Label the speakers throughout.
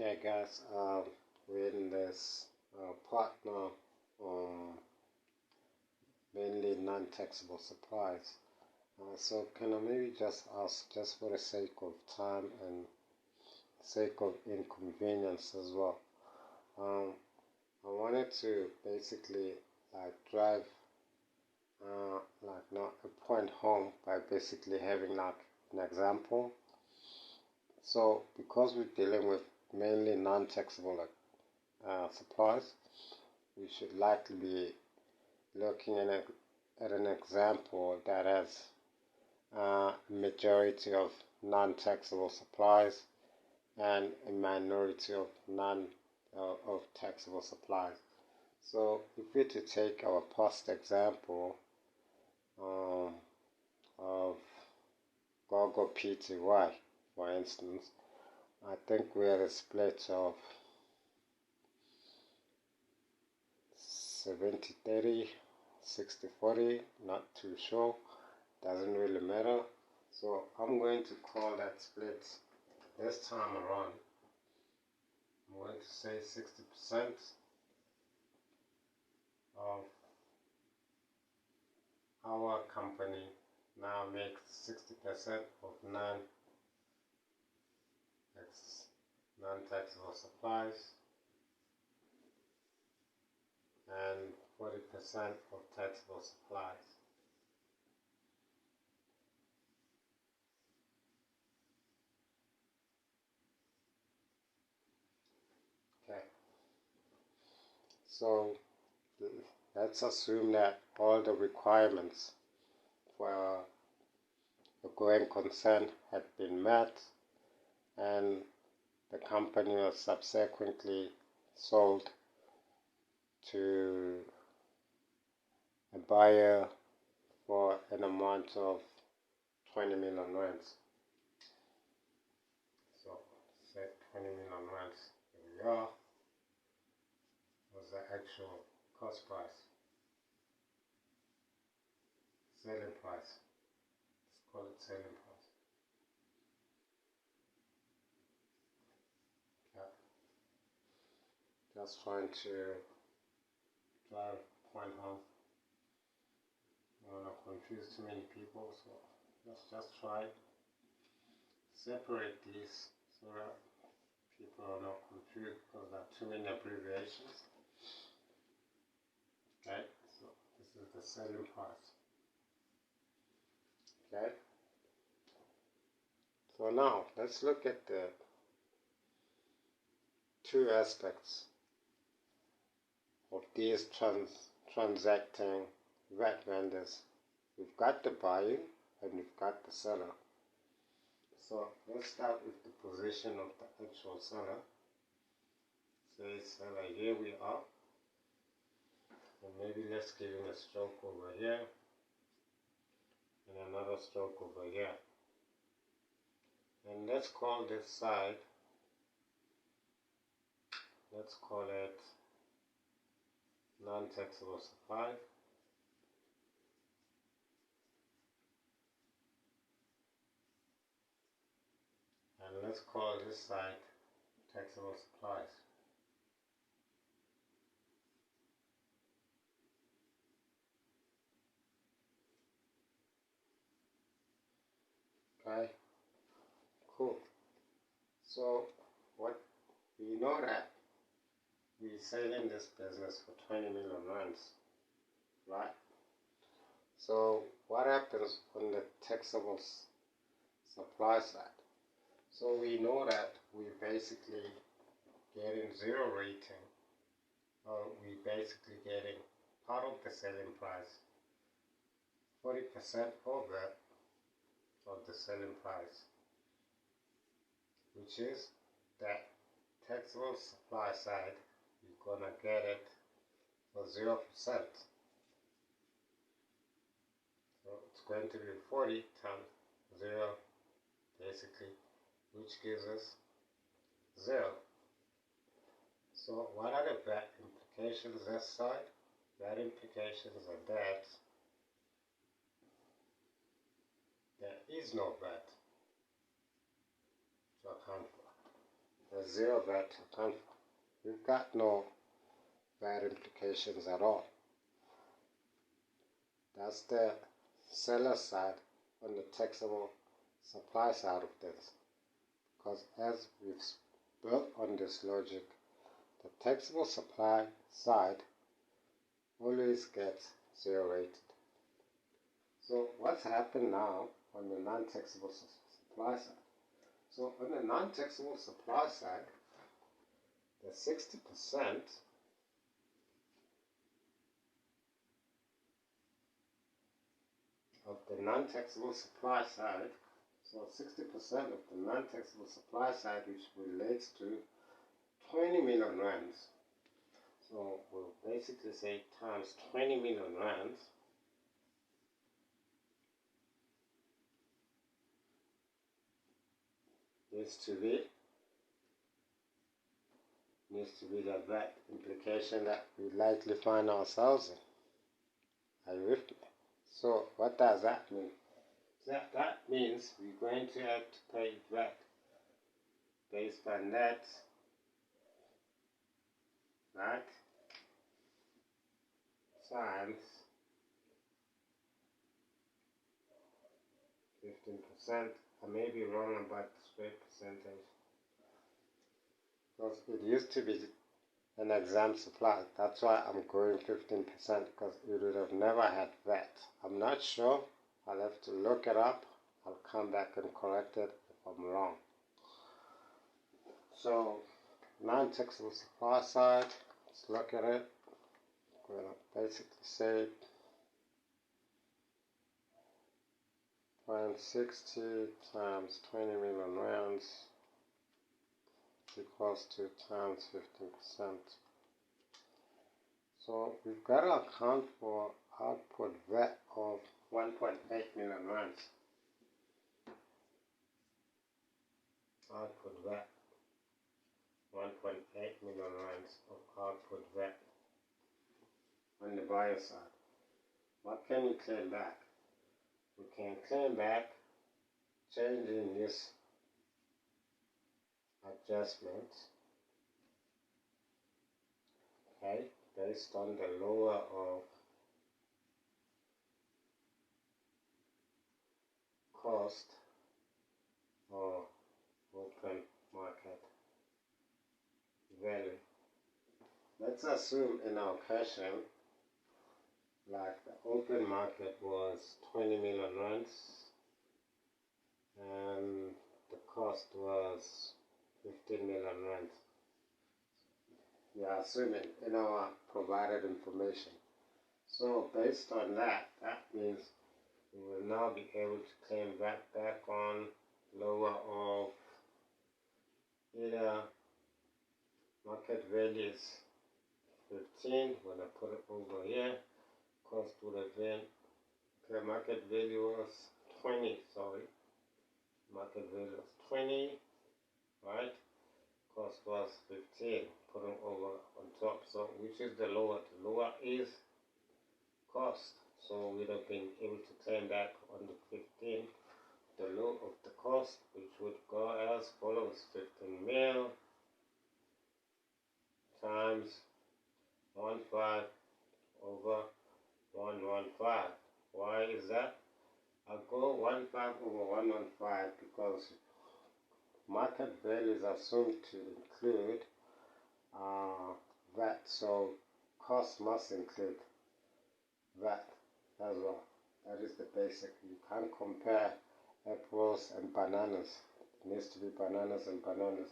Speaker 1: Okay, guys, we're in this part now on mainly non-taxable supplies. So can I maybe just ask, just for the sake of time and sake of inconvenience as well, I wanted to basically drive not a point home by basically having like an example. So because we're dealing with mainly non-taxable supplies, we should likely be looking at an example that has a majority of non-taxable supplies and a minority of of taxable supplies. So if we were to take our past example of Gogo Pty, for instance, I think we had a split of 70-30, 60-40, not too sure, doesn't really matter. So I'm going to call that split this time around, I'm going to say 60% of our company now makes 60% of non-taxable supplies and 40% of taxable supplies. Okay, so let's assume that all the requirements for the going concern had been met and the company was subsequently sold to a buyer for an amount of 20 million rands. So say 20 million rands, here we are, was the actual cost price, selling price, let's call it selling price. Okay. Just trying to drive point home. I don't want to confuse too many people, so let's just try separate these so that people are not confused because there are too many abbreviations. Okay, so this is the selling price. Okay, so now let's look at the two aspects of these transacting VAT vendors. We've got the buyer and we've got the seller. So let's start with the position of the actual seller. Say seller, here we are. And maybe let's give him a stroke over here and another stroke over here. And let's call this side, let's call it non-taxable supply. And let's call this side taxable supplies. Okay, cool. So what we know that we're selling this business for 20 million rands, right? So what happens on the taxable supply side? So we know that we're basically getting zero rating, or we're basically getting part of the selling price, 40% of that of the selling price, which is that taxable supply side, you're gonna get it for 0%. So it's going to be 40 times 0, basically, which gives us 0. So what are the VAT implications this side? VAT implications are that there is no VAT to account for. There's zero VAT to account for. We've got no VAT implications at all. That's the seller side on the taxable supply side of things. Because as we've built on this logic, the taxable supply side always gets zero rated. So what's happened now on the non-taxable supply side? So on the non-taxable supply side, the 60% of the non-taxable supply side, so 60% of the non-taxable supply side, which relates to 20 million rands. So we'll basically say times 20 million rands needs to be the VAT implication that we likely find ourselves in. Are you with me? So what does that mean? That means we're going to have to pay VAT based on that, right, times 15%. I may be wrong about the straight percentage, because it used to be an exempt supply. That's why I'm going 15%, because it would have never had VAT. I'm not sure. I'll have to look it up. I'll come back and correct it if I'm wrong. So non-taxable supply side, let's look at it. I'm going to basically say 0.60 times 20 million rands equals to times 15%. So we've got to account for output VAT of 1.8 million rands. Output VAT, 1.8 million rands of output VAT on the buyer side. What can we claim back? We can claim back changing this adjustment, okay, based on the lower of cost or open market value. Let's assume in our question, like the open market was 20 million rands and the cost was 15 million rands. We are assuming in our provided information. So based on that, that means we will now be able to claim back on lower of either market value is 15, when I put it over here, cost would have been, okay, market value was 20, sorry, market value was 20, right, cost was 15, putting over on top. So which is the lower? The lower is cost, so we'd have been able to claim back on the 15 the low of the cost, which would go as follows: 15 mil times 1.5 over 115. Why is that? I'll go 1.5 over 115 because market value is assumed to include VAT, so cost must include VAT as well. That is the basic. You can't compare apples and bananas. It needs to be bananas and bananas.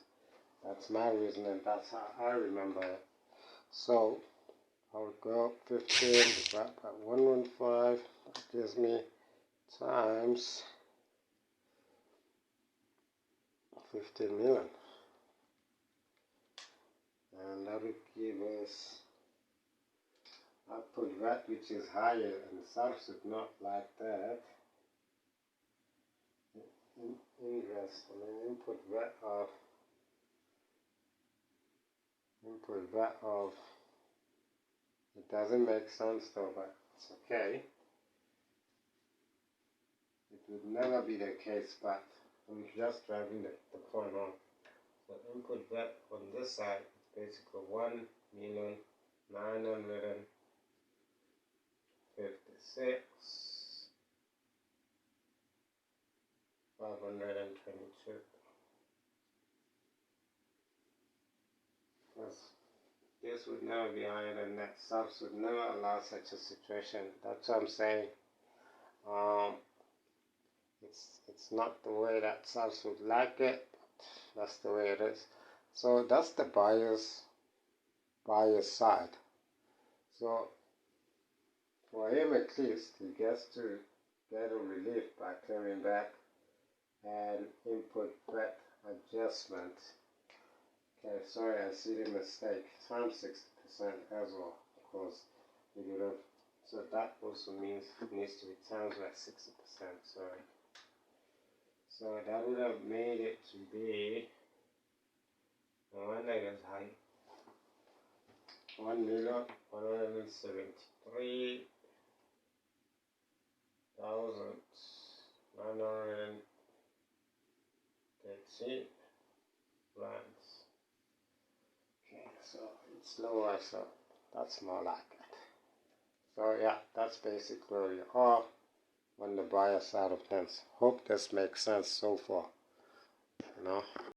Speaker 1: That's my reason, and that's how I remember it. So I'll go 15 divided by 115. That gives me times 15 million. And that will give us output VAT, which is higher, and substitute not like that. Inverse, I mean input VAT of, it doesn't make sense though, but it's okay. It would never be the case, but I'm just driving the point on. So input that on this side, it's basically 1,956,522. This would never be higher than that. Subs would never allow such a situation. That's what I'm saying. It's not the way that subs would like it, but that's the way it is. So that's the buyer's side. So for him at least, he gets to get a relief by coming back and input that adjustment. Okay, sorry, I see the mistake. Times 60% as well, of course. We would have, so that also means it needs to be times by 60%. Sorry. So that would have made it to be, no wonder it is high, 1,073,913 rands. Okay, so it's lower, so that's more like it. So yeah, that's basically where we are on the buyer side of things. Hope this makes sense so far.